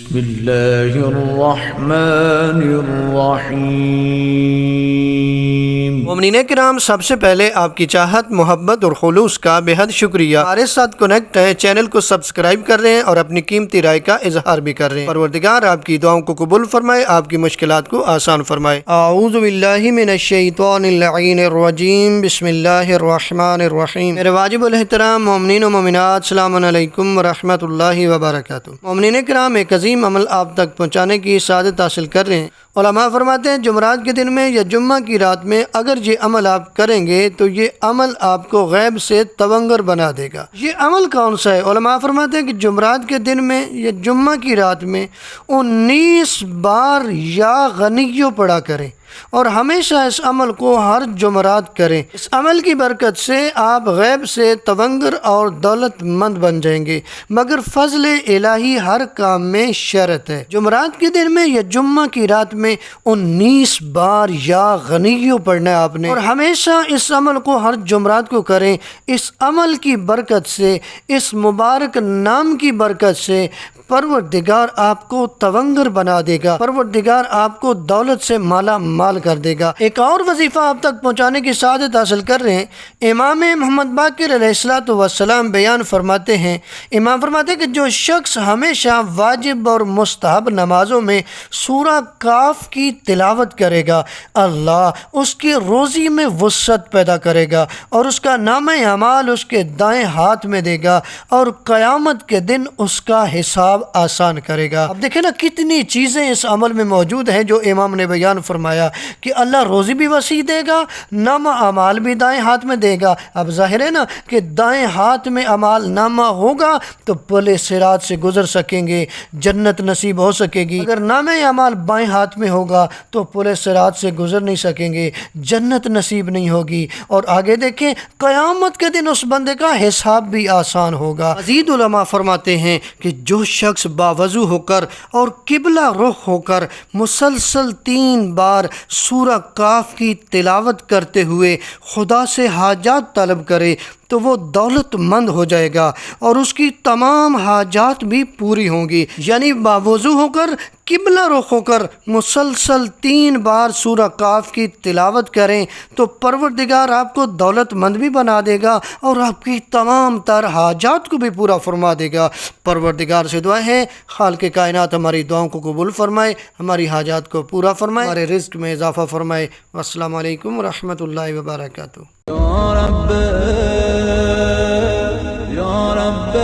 بسم اللہ الرحمن الرحیم۔ مومنین کرام، سب سے پہلے آپ کی چاہت، محبت اور خلوص کا بے حد شکریہ۔ ہمارے ساتھ کنیکٹ ہیں، چینل کو سبسکرائب کر رہے ہیں اور اپنی قیمتی رائے کا اظہار بھی کر رہے ہیں۔ پروردگار آپ کی دعاؤں کو قبول فرمائے، آپ کی مشکلات کو آسان فرمائے۔ اعوذ باللہ من الشیطان اللعین الرجیم، بسم اللہ الرحمن الرحیم۔ میرے واجب الاحترام مومنین و مومنات، السلام علیکم ورحمۃ اللہ وبرکاتہ۔ مومنین کرام، ایک عظیم عمل آپ تک پہنچانے کی سعادت حاصل کر رہے ہیں۔ علماء فرماتے ہیں جمعرات کے دن میں یا جمعہ کی رات میں اگر یہ عمل آپ کریں گے تو یہ عمل آپ کو غیب سے تونگر بنا دے گا۔ یہ عمل کون سا ہے؟ علماء فرماتے ہیں کہ جمعرات کے دن میں یا جمعہ کی رات میں 19 بار یا غنیو پڑھا کریں اور ہمیشہ اس عمل کو ہر جمعرات کریں۔ اس عمل کی برکت سے آپ غیب سے تونگر اور دولت مند بن جائیں گے، مگر فضل الہی ہر کام میں شرط ہے۔ جمعرات کے دن میں یا جمعہ کی رات میں 19 بار یا غنیو پڑھنا ہے آپ نے، اور ہمیشہ اس عمل کو ہر جمعرات کو کریں۔ اس عمل کی برکت سے، اس مبارک نام کی برکت سے پروردگار آپ کو تونگر بنا دے گا، پروردگار آپ کو دولت سے مالا مال کر دے گا۔ ایک اور وظیفہ آپ تک پہنچانے کی سعادت حاصل کر رہے ہیں۔ امام محمد باقر علیہ السلام بیان فرماتے ہیں، امام فرماتے ہیں کہ جو شخص ہمیشہ واجب اور مستحب نمازوں میں سورہ کاف کی تلاوت کرے گا، اللہ اس کی روزی میں وسعت پیدا کرے گا اور اس کا نامہ اعمال اس کے دائیں ہاتھ میں دے گا اور قیامت کے دن اس کا حساب آسان کرے گا۔ اب دیکھیں نا کتنی چیزیں اس عمل میں موجود ہیں جو امام نے بیان فرمایا کہ اللہ روزی بھی وسیع دے گا، نامہ اعمال بھی دائیں ہاتھ میں دے گا۔ اب ظاہر ہے نا کہ دائیں ہاتھ میں اعمال نامہ ہوگا تو پل صراط سے گزر سکیں گے، جنت نصیب ہو سکے گی۔ اگر نامہ اعمال بائیں ہاتھ میں ہوگا تو پل صراط سے گزر نہیں سکیں گے، جنت نصیب نہیں ہوگی۔ اور آگے دیکھیں قیامت کے دن اس بندے کا حساب بھی آسان ہوگا۔ مزید علماء فرماتے ہیں کہ جو شخص باوضو ہو کر اور قبلہ رخ ہو کر مسلسل 3 بار سورہ کاف کی تلاوت کرتے ہوئے خدا سے حاجات طلب کرے تو وہ دولت مند ہو جائے گا اور اس کی تمام حاجات بھی پوری ہوں گی۔ یعنی باوضو ہو کر قبلہ رخ ہو کر مسلسل 3 بار سورہ کاف کی تلاوت کریں تو پروردگار آپ کو دولت مند بھی بنا دے گا اور آپ کی تمام تر حاجات کو بھی پورا فرما دے گا۔ پروردگار سے دعا ہے خالق کائنات ہماری دعاؤں کو قبول فرمائے، ہماری حاجات کو پورا فرمائے، ہمارے رزق میں اضافہ فرمائے۔ والسلام علیکم ورحمۃ اللہ وبرکاتہ۔ یا رب